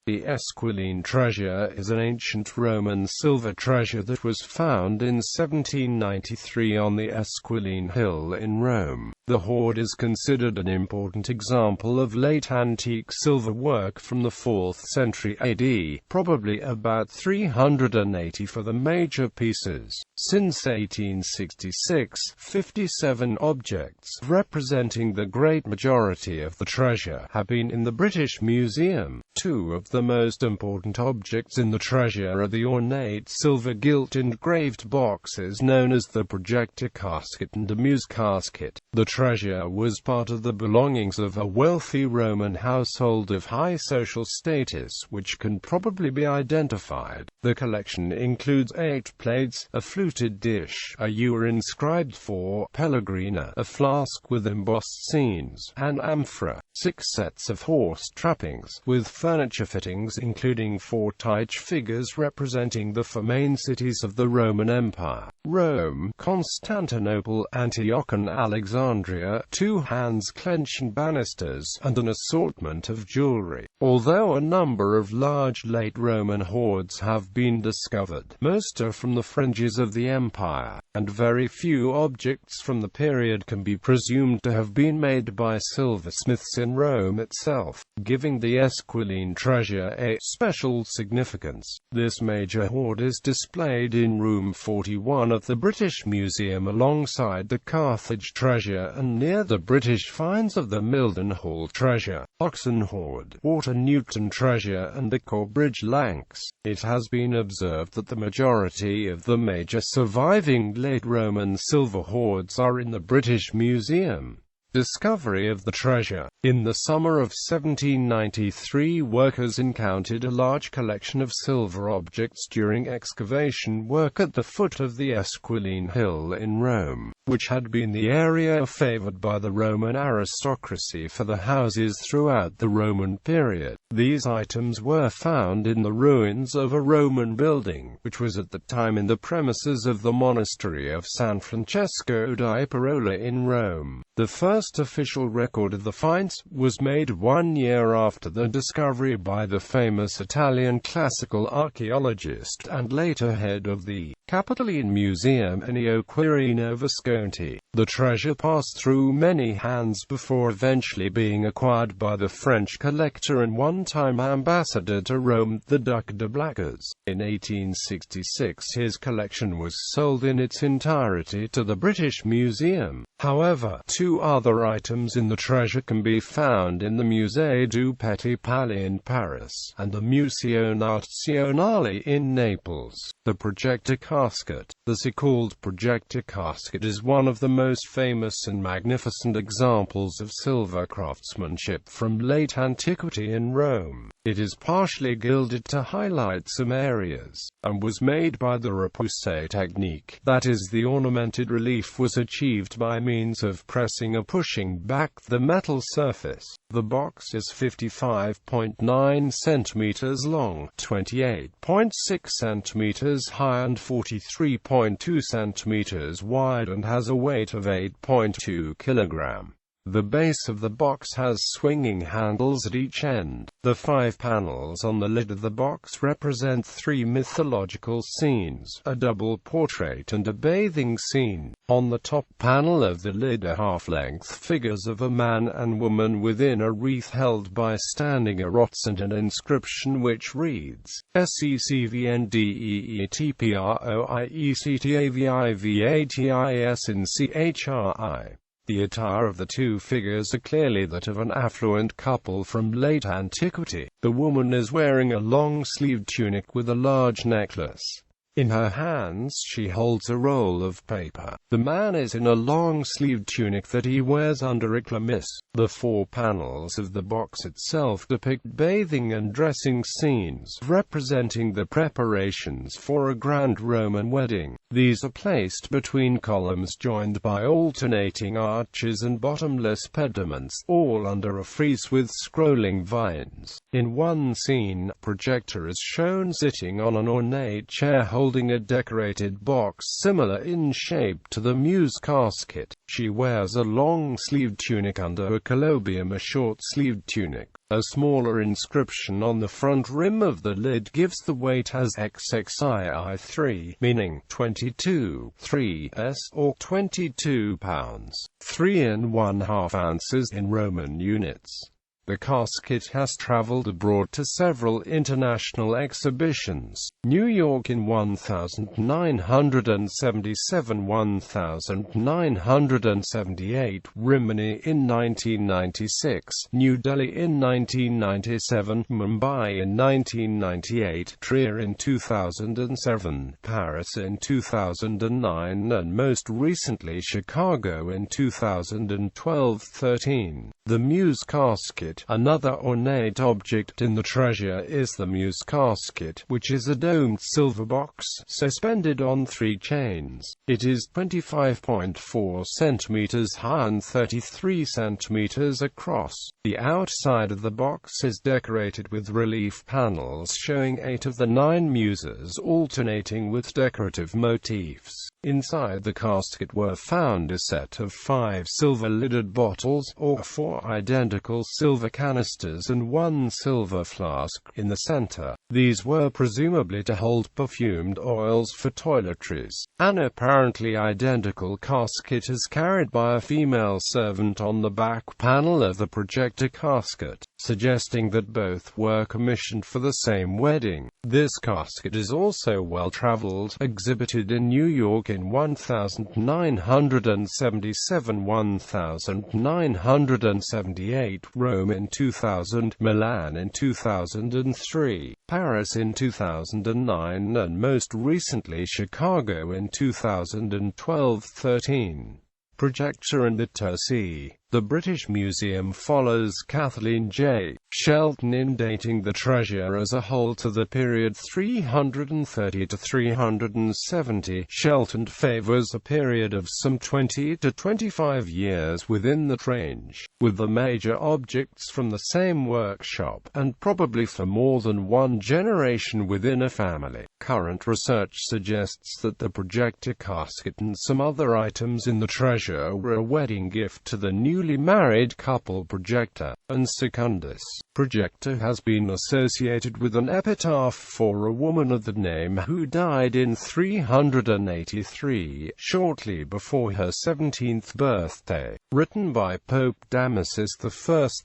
The Esquiline Treasure is an ancient Roman silver treasure that was found in 1793 on the Esquiline Hill in Rome. The hoard is considered an important example of late antique silver work from the 4th century AD, probably about 380 for the major pieces. Since 1866, 57 objects, representing the great majority of the treasure, have been in the British Museum. Two of the most important objects in the treasure are the ornate silver-gilt engraved boxes known as the Projector Casket and the Muse Casket. The treasure was part of the belongings of a wealthy Roman household of high social status, which can probably be identified. The collection includes 8 plates, a fluted dish, a ewer inscribed for Pellegrina, a flask with embossed scenes, an amphora, 6 sets of horse trappings, with furniture fittings including 4 Tyche figures representing the 4 main cities of the Roman Empire: Rome, Constantinople, Antioch and Alexandria, 2 hands clenching banisters, and an assortment of jewelry. Although a number of large late Roman hoards have been discovered, most are from the fringes of the empire, and very few objects from the period can be presumed to have been made by silversmiths in Rome itself, giving the Esquiline treasure a special significance. This major hoard is displayed in room 41 of the British Museum alongside the Carthage treasure and near the British finds of the Mildenhall treasure, Oxon hoard, Water-Newton treasure and the Corbridge Lanks. It has been observed that the majority of the major surviving late Roman silver hoards are in the British Museum. Discovery of the treasure. In the summer of 1793, workers encountered a large collection of silver objects during excavation work at the foot of the Esquiline Hill in Rome, which had been the area favored by the Roman aristocracy for the houses throughout the Roman period. These items were found in the ruins of a Roman building, which was at the time in the premises of the monastery of San Francesco di Parola in Rome. The first official record of the finds was made 1 year after the discovery by the famous Italian classical archaeologist and later head of the Capitoline Museum, Ennio Quirino Visconti. The treasure passed through many hands before eventually being acquired by the French collector and one-time ambassador to Rome, the Duc de Blancas. In 1866 his collection was sold in its entirety to the British Museum. However, 2 other items in the treasure can be found in the Musée du Petit Palais in Paris, and the Museo Nazionale in Naples. The Projector Casket. The so-called Projector Casket is one of the most famous and magnificent examples of silver craftsmanship from late antiquity in Rome. It is partially gilded to highlight some areas, and was made by the repoussé technique, that is, the ornamented relief was achieved by means of pressing or pushing back the metal surface. The box is 55.9 centimeters long, 28.6 centimeters high and 43.2 centimeters wide and has a weight of 8.2 kilograms. The base of the box has swinging handles at each end. The 5 panels on the lid of the box represent 3 mythological scenes, a double portrait and a bathing scene. On the top panel of the lid are half-length figures of a man and woman within a wreath held by standing erots and an inscription which reads, SECVNDEETPROIECTAVIVATIS The attire of the 2 figures are clearly that of an affluent couple from late antiquity. The woman is wearing a long-sleeved tunic with a large necklace. In her hands she holds a roll of paper. The man is in a long-sleeved tunic that he wears under a chlamys. The 4 panels of the box itself depict bathing and dressing scenes, representing the preparations for a grand Roman wedding. These are placed between columns joined by alternating arches and bottomless pediments, all under a frieze with scrolling vines. In one scene, Projector is shown sitting on an ornate chair holding a decorated box similar in shape to the Muse Casket. She wears a long-sleeved tunic under a colobium, a short-sleeved tunic. A smaller inscription on the front rim of the lid gives the weight as XXII3, meaning 22.3s or 22 pounds, 3½ ounces in Roman units. The casket has traveled abroad to several international exhibitions: New York in 1977, 1978, Rimini in 1996, New Delhi in 1997, Mumbai in 1998, Trier in 2007, Paris in 2009, and most recently Chicago in 2012-13. The Muse Casket. Another ornate object in the treasure is the Muse Casket, which is a domed silver box, suspended on 3 chains. It is 25.4 centimeters high and 33 centimeters across. The outside of the box is decorated with relief panels showing 8 of the 9 muses alternating with decorative motifs. Inside the casket were found a set of 5 silver-lidded bottles, or 4 identical silver canisters and 1 silver flask, in the center. These were presumably to hold perfumed oils for toiletries. An apparently identical casket is carried by a female servant on the back panel of the Projector Casket, suggesting that both were commissioned for the same wedding. This casket is also well-traveled, exhibited in New York in 1977, 1978, Rome in 2000, Milan in 2003, Paris in 2009, and most recently Chicago in 2012-13. Projector and the Tarsi. The British Museum follows Kathleen J. Shelton in dating the treasure as a whole to the period 330 to 370. Shelton favors a period of some 20 to 25 years within that range, with the major objects from the same workshop, and probably for more than one generation within a family. Current research suggests that the Projector Casket and some other items in the treasure were a wedding gift to the newly married couple Projecta and Secundus. Projector has been associated with an epitaph for a woman of the name who died in 383, shortly before her 17th birthday, written by Pope Damasus I,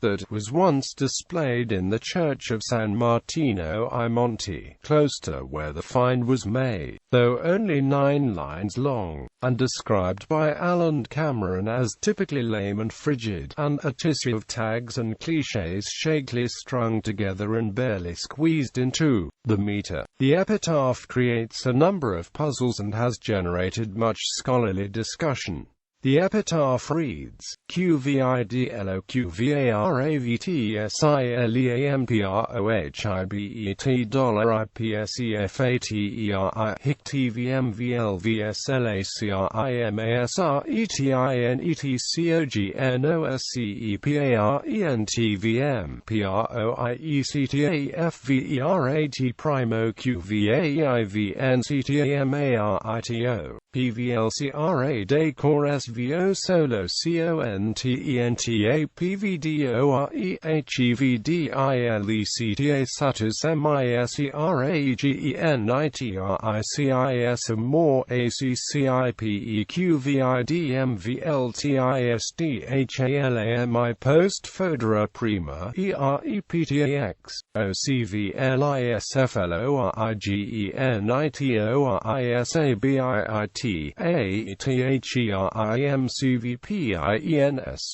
that was once displayed in the church of San Martino ai Monti, close to where the find was made, though only 9 lines long, and described by Alan Cameron as typically lame and frigid, and a tissue of tags and clichés shakily strung together and barely squeezed into the meter. The epitaph creates a number of puzzles and has generated much scholarly discussion. The epitaph reads, QVIDLOQVARAVTSILEMPROHIBET hic TVMVLVSLACIANETICEOGNOSCEPARENTEVERATFVERAT primo QVAIVNCTAMARITO decor SVO solo CONTENTA PVDOREHEVDILECTA satis MISERAGENITRICIS more ACCIPEQVIDMVLTISDHALAMI post fodera prima EREPTAX OCVLISFLORIGENITORISABIIT ATHERIMCVPIENS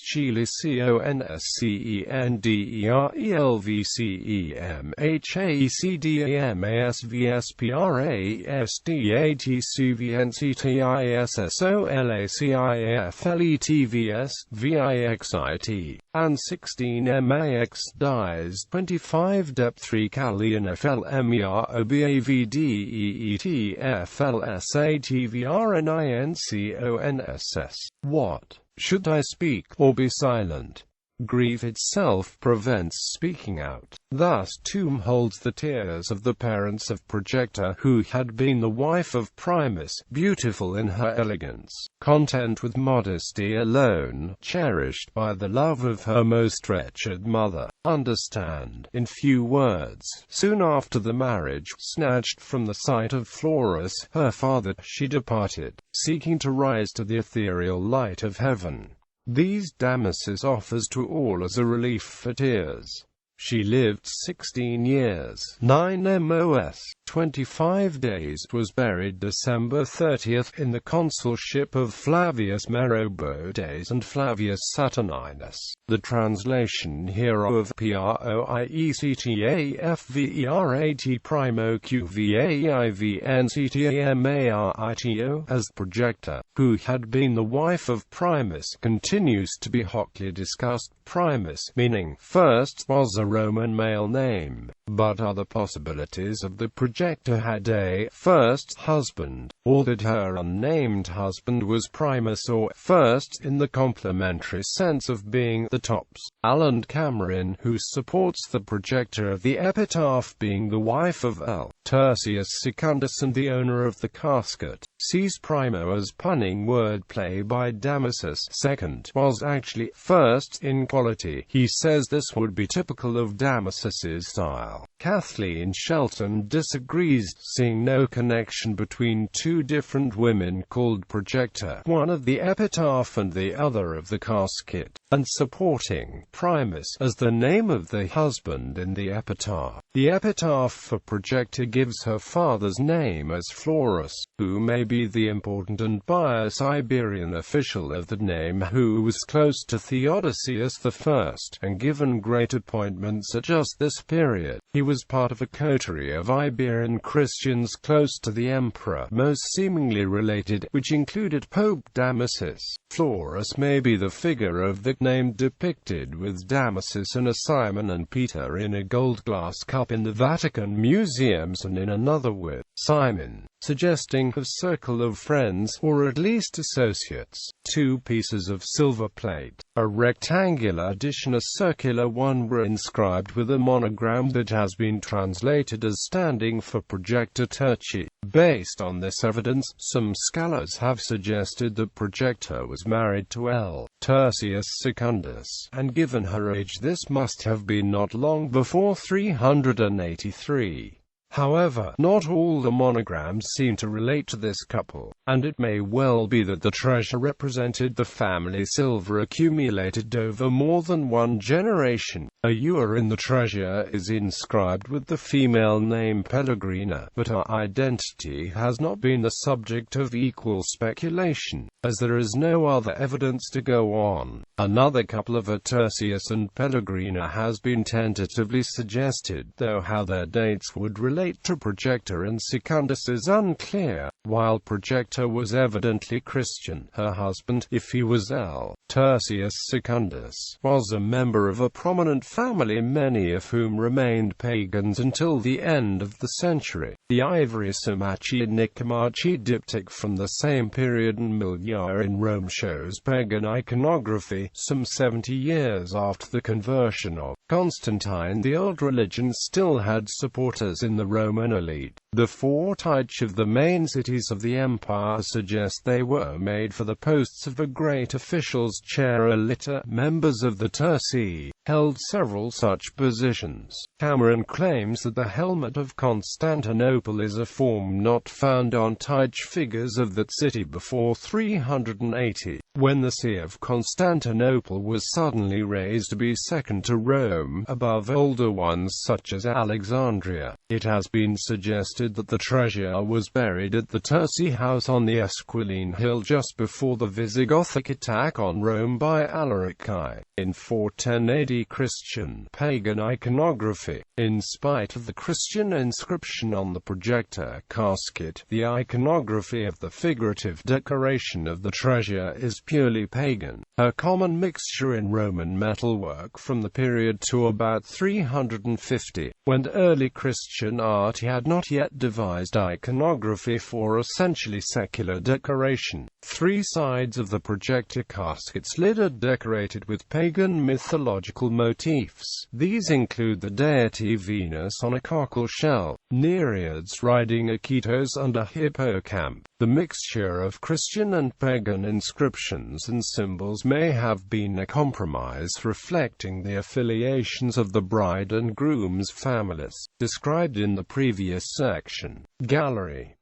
CHILICIONSCENDEREMASVSPRASDATCVNCTISSOLACIFLETVS VIXIT and 16 max dies 25 depth 3 Callian FLMEROBAVDEETFLSATVRNINCONSS. What? Should I speak, or be silent? Grief itself prevents speaking out. Thus Tomb holds the tears of the parents of Projecta, who had been the wife of Primus, beautiful in her elegance, content with modesty alone, cherished by the love of her most wretched mother. Understand, in few words, soon after the marriage, snatched from the sight of Florus, her father, she departed, seeking to rise to the ethereal light of heaven. These Damasus offers to all as a relief for tears. She lived 16 years, 9 mos, 25 days, was buried December 30th in the consulship of Flavius Merobodes and Flavius Saturninus. The translation here of Proiectafverat primo qvaivnctamarito as Projecta, who had been the wife of Primus, continues to be hotly discussed. Primus, meaning first, was a Roman male name, but other possibilities of the Projecta had a first husband, or that her unnamed husband was Primus or first in the complementary sense of being the tops. Alan Cameron, who supports the Projecta of the epitaph being the wife of L. Tertius Secundus and the owner of the casket, sees primo as punning wordplay by Damasus. Second was actually first in quality. He says this would be typical of Damasus's style. Kathleen Shelton disagrees, seeing no connection between two different women called Projecta, one of the epitaph and the other of the casket, and supporting Primus as the name of the husband in the epitaph. The epitaph for Projecta gives her father's name as Florus, who may be the important and biased Iberian official of the name who was close to Theodosius I, and given great appointments at just this period. He was part of a coterie of Iberian Christians close to the emperor, most seemingly related, which included Pope Damasus. Florus may be the figure of the name depicted with Damasus and a Simon and Peter in a gold glass cup in the Vatican museums, and in another with Simon, suggesting a circle of friends, or at least associates. 2 pieces of silver plate, a rectangular dish and a circular one, were inscribed with a monogram that has been translated as standing for Projecta Tertii. Based on this evidence, some scholars have suggested that Projecta was married to L. Tertius Secundus, and given her age this must have been not long before 383. However, not all the monograms seem to relate to this couple, and it may well be that the treasure represented the family silver accumulated over more than one generation. A ewer in the treasure is inscribed with the female name Pellegrina, but her identity has not been the subject of equal speculation, as there is no other evidence to go on. Another couple of Tertius and Pellegrina has been tentatively suggested, though how their dates would relate to Projecta and Secundus is unclear. While Projecta was evidently Christian, her husband, if he was L. Tertius Secundus, was a member of a prominent family, many of whom remained pagans until the end of the century. The Ivory Samachi and Nicomachi diptych from the same period in Milia in Rome shows pagan iconography, some 70 years after the conversion of Constantine. The old religion still had supporters in the Roman elite. The 4 titles of the main cities of the empire suggest they were made for the posts of a great official's chair. Elita, members of the Tarsi, held several such positions. Cameron claims that the helmet of Constantinople is a form not found on tithe figures of that city before 380, when the see of Constantinople was suddenly raised to be second to Rome, above older ones such as Alexandria. It has been suggested that the treasure was buried at the Tarsi house on the Esquiline Hill just before the Visigothic attack on Rome by Alaric I, in 410 AD. Christian pagan iconography. In spite of the Christian inscription on the Projector Casket, the iconography of the figurative decoration of the treasure is purely pagan, a common mixture in Roman metalwork from the period to about 350, when early Christian art had not yet devised iconography for essentially secular decoration. Three sides of the Projector Casket's lid are decorated with pagan mythological motifs. These include the deity Venus on a cockle shell, Nereids riding Akitos and a hippocamp. The mixture of Christian and pagan inscriptions and symbols may have been a compromise reflecting the affiliations of the bride and groom's families, described in the previous section. Gallery.